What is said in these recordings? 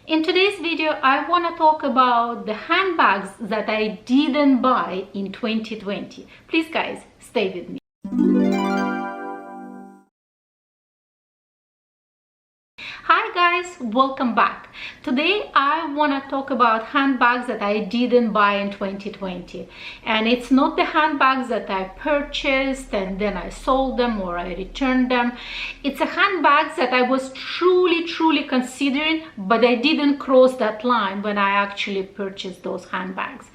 In today's video, I want to talk about the handbags that I didn't buy in 2020. Please guys, stay with me. Hi guys, welcome back. Today I want to talk about handbags that I didn't buy in 2020, and it's not the handbags that I purchased and then I sold them or I returned them. It's a handbags that I was truly considering, but I didn't cross that line when I actually purchased those handbags.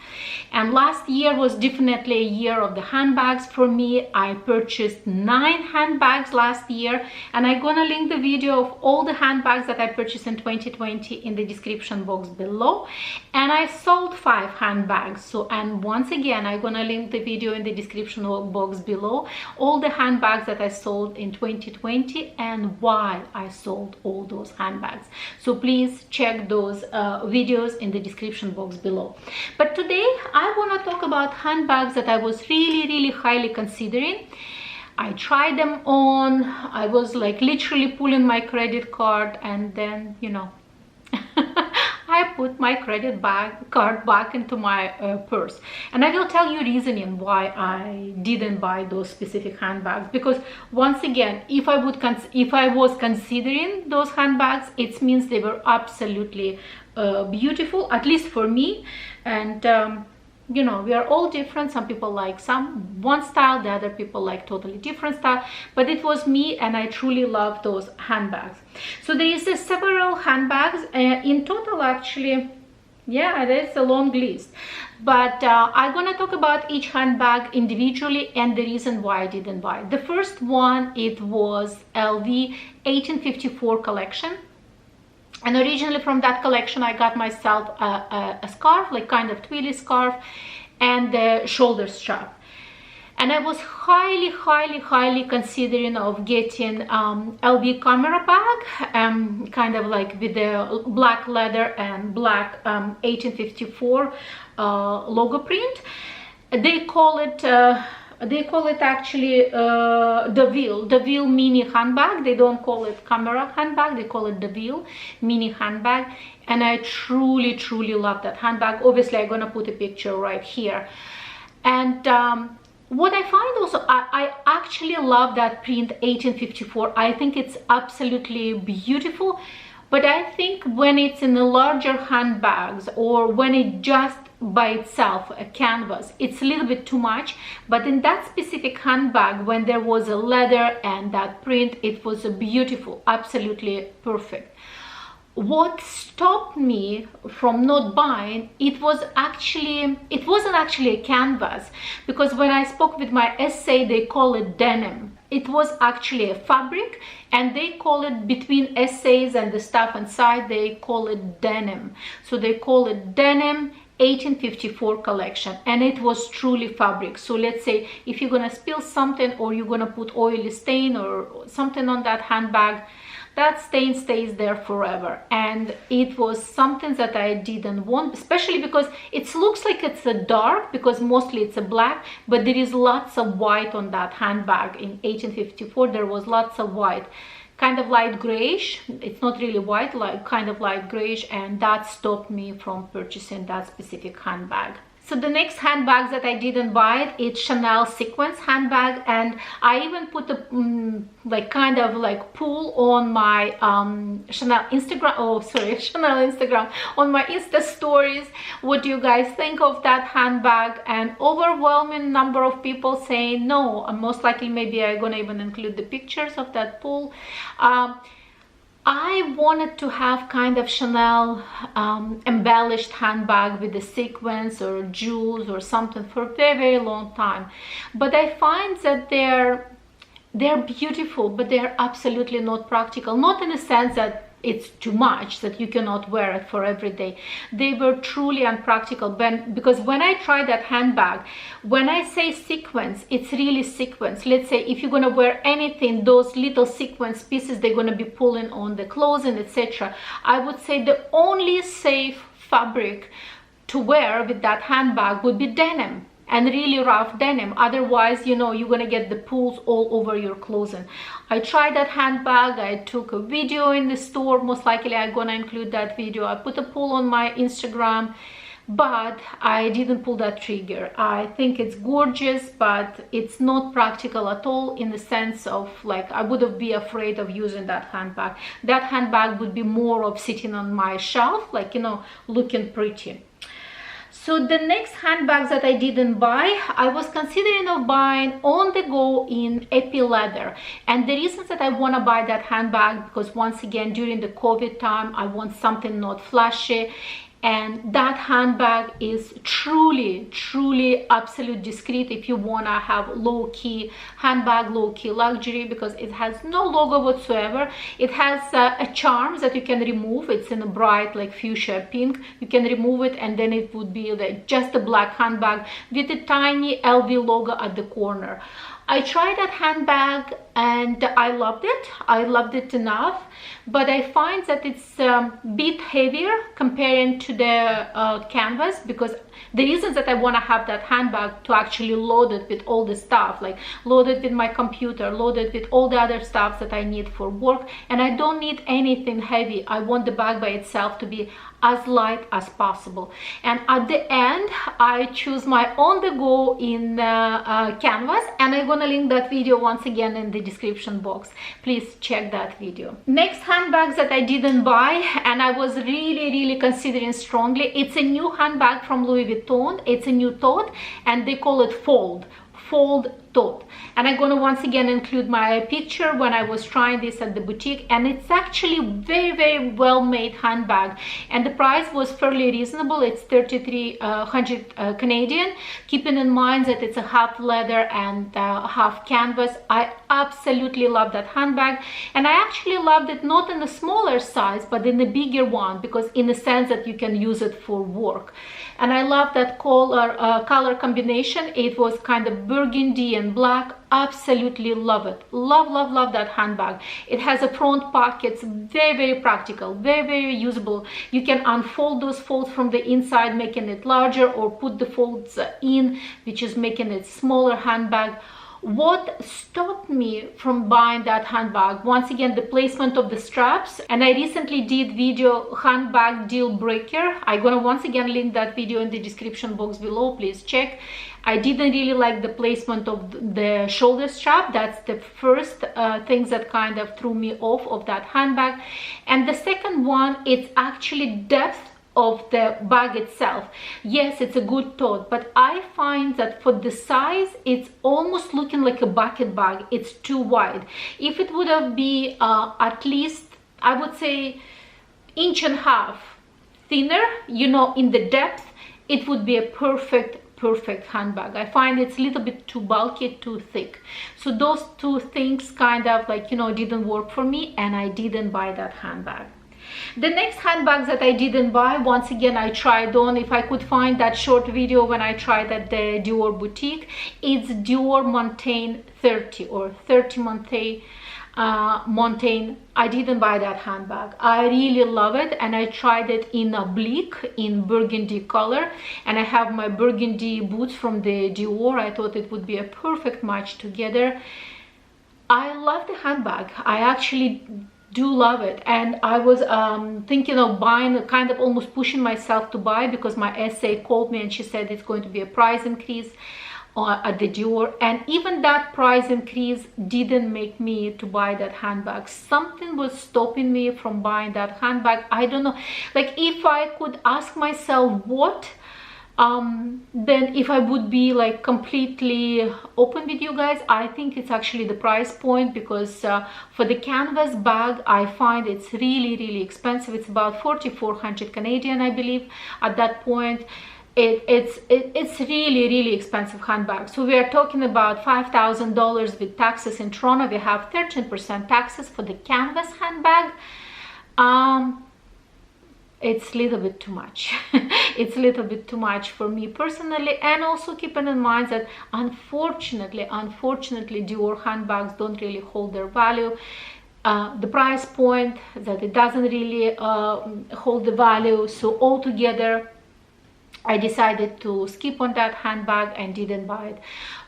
And last year was definitely a year of the handbags for me. I purchased 9 handbags last year, and I'm gonna link the video of all the handbags that I purchased in 2020 in the description box below. And I sold 5 handbags. So, and once again, I'm gonna link the video in the description box below, all the handbags that I sold in 2020 and why I sold all those handbags. So please check those videos in the description box below. But today I want to talk about handbags that I was really highly considering. I tried them on. I was like literally pulling my credit card, and then, you know, I put my credit card back into my purse. And I will tell you reasoning why I didn't buy those specific handbags, because once again, if I was considering those handbags, it means they were absolutely beautiful, at least for me. And you know, we are all different. Some people like one style, the other people like totally different style, but it was me, and I truly love those handbags. So there is several handbags in total, actually. Yeah, there's a long list, but I'm gonna talk about each handbag individually and the reason why I didn't buy it. The first one, it was LV 1854 collection. And originally from that collection, I got myself a scarf, like kind of twilly scarf, and the shoulder strap. And I was highly considering of getting LV camera bag, kind of like with the black leather and black 1854 logo print. They call it actually the wheel mini handbag. They don't call it camera handbag, they call it the wheel mini handbag. And I truly love that handbag. Obviously I'm gonna put a picture right here. And what I find also, I actually love that print 1854. I think it's absolutely beautiful, but I think when it's in the larger handbags, or when it just by itself a canvas, it's a little bit too much. But in that specific handbag, when there was a leather and that print, it was a beautiful, absolutely perfect. What stopped me from not buying it wasn't actually a canvas, because when I spoke with my SA, they call it denim. It was actually a fabric, and they call it, between SAs and the stuff inside, they call it denim. So they call it denim 1854 collection, and it was truly fabric. So let's say if you're gonna spill something, or you're gonna put oily stain or something on that handbag, that stain stays there forever. And it was something that I didn't want, especially because it looks like it's a dark, because mostly it's a black, but there is lots of white on that handbag. In 1854 there was lots of white, kind of light grayish. It's not really white, like kind of light grayish, and that stopped me from purchasing that specific handbag. So the next handbags that I didn't buy, it's Chanel sequence handbag, and I even put a like kind of like pull on my Chanel Instagram, Chanel Instagram, on my Insta stories. What do you guys think of that handbag? And overwhelming number of people saying no, and most likely maybe I'm gonna even include the pictures of that pull. I wanted to have kind of Chanel embellished handbag with a sequence or jewels or something for a very long time, but I find that they're beautiful, but they're absolutely not practical. Not in the sense that it's too much, that you cannot wear it for every day. They were truly unpractical, because when I tried that handbag, when I say sequence, it's really sequence. Let's say if you're gonna wear anything, those little sequence pieces, they're gonna be pulling on the clothes and etc. I would say the only safe fabric to wear with that handbag would be denim. and really rough denim. Otherwise, you know, you're gonna get the pulls all over your clothing. I tried that handbag. I took a video in the store. Most likely I'm gonna include that video. I put a poll on my Instagram, but I didn't pull that trigger. I think it's gorgeous, but it's not practical at all, in the sense of, like, I would be afraid of using that handbag. That handbag would be more of sitting on my shelf, like, you know, looking pretty. So the next handbags that I didn't buy, I was considering of buying OnTheGo in epi leather. And the reasons that I want to buy that handbag, because once again, during the COVID time, I want something not flashy. And that handbag is truly, truly absolute discreet if you want to have low-key handbag, low-key luxury, because it has no logo whatsoever. It has a charm that you can remove. It's in a bright, like, fuchsia pink. You can remove it, and then it would be just a black handbag with a tiny LV logo at the corner. I tried that handbag and I loved it. I loved it enough, but I find that it's a bit heavier comparing to the canvas, because the reason that I want to have that handbag to actually load it with all the stuff, like load it with my computer, load it with all the other stuff that I need for work, and I don't need anything heavy. I want the bag by itself to be as light as possible. And at the end, I choose my OnTheGo in canvas, and I'm gonna link that video once again in the description box. Please check that video. Next handbags that I didn't buy, and I was really considering strongly, it's a new handbag from Louis Vuitton. It's a new tote, and they call it fold tote. And I'm gonna once again include my picture when I was trying this at the boutique, and it's actually very well made handbag, and the price was fairly reasonable. It's 3,300 Canadian, keeping in mind that it's a half leather and half canvas. I absolutely love that handbag, and I actually loved it not in a smaller size but in a bigger one, because in the sense that you can use it for work. And I love that color combination. It was kind of burgundy and black. Absolutely love it. Love that handbag. It has a front pockets, very practical, very usable. You can unfold those folds from the inside, making it larger, or put the folds in, which is making it smaller handbag. What stopped me from buying that handbag? Once again, the placement of the straps. And I recently did video handbag deal breaker. I'm gonna once again link that video in the description box below. Please check. I didn't really like the placement of the shoulder strap. That's the first things that kind of threw me off of that handbag. And the second one, it's actually depth of the bag itself. Yes, it's a good tote, but I find that for the size, it's almost looking like a bucket bag. It's too wide. If it would have been at least, I would say, 1.5 inches thinner, you know, in the depth, it would be a perfect handbag. I find it's a little bit too bulky, too thick. So those two things kind of, like, you know, didn't work for me, and I didn't buy that handbag. The next handbags that I didn't buy, once again, I tried on. If I could find that short video when I tried at the Dior boutique, it's Dior Montaigne 30 or 30 Montaigne. I didn't buy that handbag. I really love it, and I tried it in oblique, in burgundy color, and I have my burgundy boots from the Dior. I thought it would be a perfect match together. I love the handbag. I actually do love it, and I was thinking of buying, kind of almost pushing myself to buy, because my SA called me and she said it's going to be a price increase at the Dior, and even that price increase didn't make me to buy that handbag. Something was stopping me from buying that handbag. I don't know, like, if I could ask myself what, then if I would be like completely open with you guys, I think it's actually the price point, because for the canvas bag, I find it's really expensive. It's about 4,400 Canadian, I believe, at that point. It's really expensive handbag. So we are talking about $5,000 with taxes. In Toronto, we have 13% taxes for the canvas handbag. It's a little bit too much. It's a little bit too much for me personally, and also keeping in mind that unfortunately Dior handbags don't really hold their value. The price point, that it doesn't really hold the value. So altogether, I decided to skip on that handbag and didn't buy it.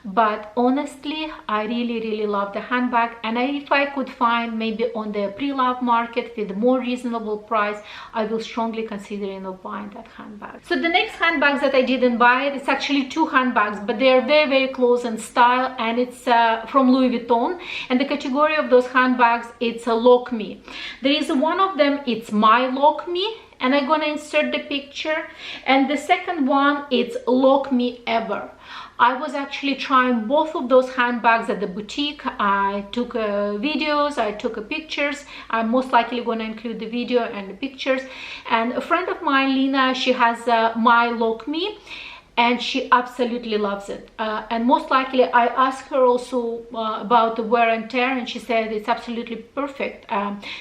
But honestly, I really love the handbag, and if I could find maybe on the pre-loved market with a more reasonable price, I will strongly consider buying that handbag. So the next handbags that I didn't buy, it's actually two handbags, but they are very close in style, and it's from Louis Vuitton, and the category of those handbags, it's a Lock Me. There is one of them, it's My Lock Me, and I'm gonna insert the picture, and the second one, it's Lock Me Ever. I was actually trying both of those handbags at the boutique. I took videos, I took pictures. I'm most likely going to include the video and the pictures. And a friend of mine, Lena, she has My Lock Me, and she absolutely loves it. And most likely I asked her also about the wear and tear, and she said it's absolutely perfect.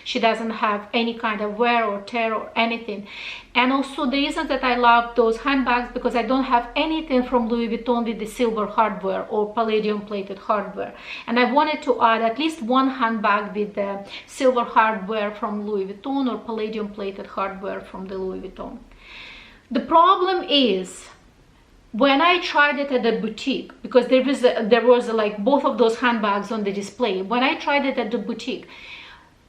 She doesn't have any kind of wear or tear or anything. And also the reason that I love those handbags, because I don't have anything from Louis Vuitton with the silver hardware or palladium plated hardware, and I wanted to add at least one handbag with the silver hardware from Louis Vuitton or palladium plated hardware from the Louis Vuitton. The problem is, when I tried it at the boutique, because there was like both of those handbags on the display, when I tried it at the boutique,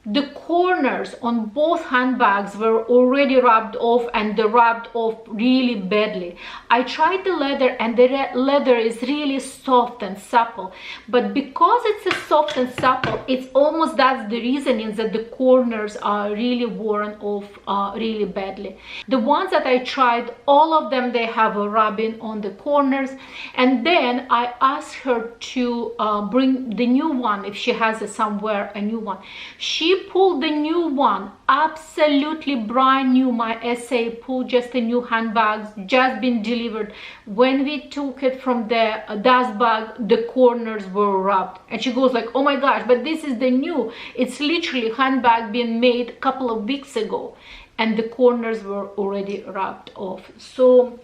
the corners on both handbags were already rubbed off, and they rubbed off really badly. I tried the leather, and the leather is really soft and supple, but because it's a soft and supple, it's almost, that's the reasoning that the corners are really worn off really badly. The ones that I tried, all of them, they have a rubbing on the corners. And then I asked her to bring the new one, if she has somewhere a new one. She pulled the new one, absolutely brand new. My SA pulled just a new handbags, just been delivered. When we took it from the dust bag, the corners were rubbed, and she goes like, oh my gosh, but this is the new, it's literally handbag being made a couple of weeks ago, and the corners were already rubbed off. So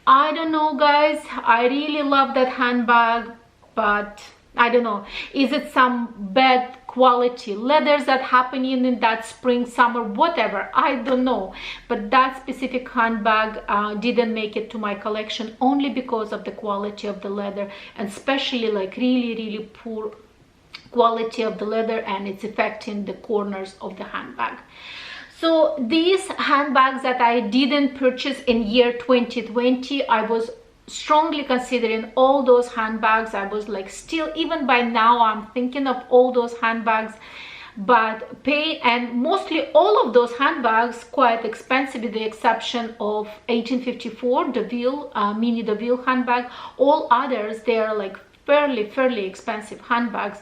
I don't know, guys, I really love that handbag, but I don't know, is it some bad quality leathers that happening in that spring, summer, whatever, I don't know. But that specific handbag didn't make it to my collection, only because of the quality of the leather, and especially like really poor quality of the leather, and it's affecting the corners of the handbag. So these handbags that I didn't purchase in year 2020, I was strongly considering all those handbags. I was like, still, even by now, I'm thinking of all those handbags, but and mostly all of those handbags quite expensive, with the exception of 1854 Deauville, mini Deauville handbag. All others, they are like fairly expensive handbags.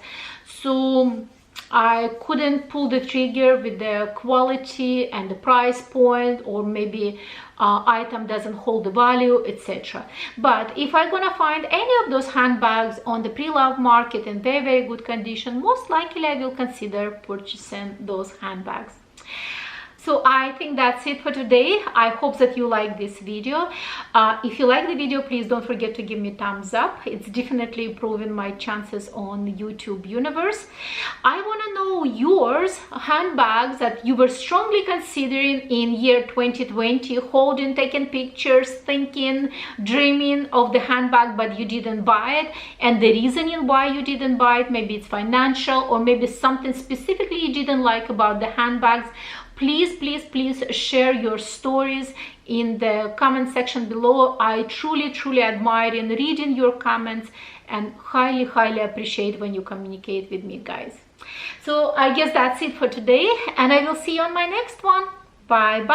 So I couldn't pull the trigger with the quality and the price point, or maybe item doesn't hold the value, etc. But if I'm gonna find any of those handbags on the pre-loved market in very good condition, most likely I will consider purchasing those handbags. So I think that's it for today. I hope that you like this video. If you like the video, please don't forget to give me a thumbs up. It's definitely improving my chances on YouTube universe. I want to know yours, handbags that you were strongly considering in year 2020, holding, taking pictures, thinking, dreaming of the handbag, but you didn't buy it, and the reasoning why you didn't buy it. Maybe it's financial, or maybe something specifically you didn't like about the handbags. Please share your stories in the comment section below. I truly admire in reading your comments, and highly appreciate when you communicate with me, guys. So I guess that's it for today, and I will see you on my next one. Bye.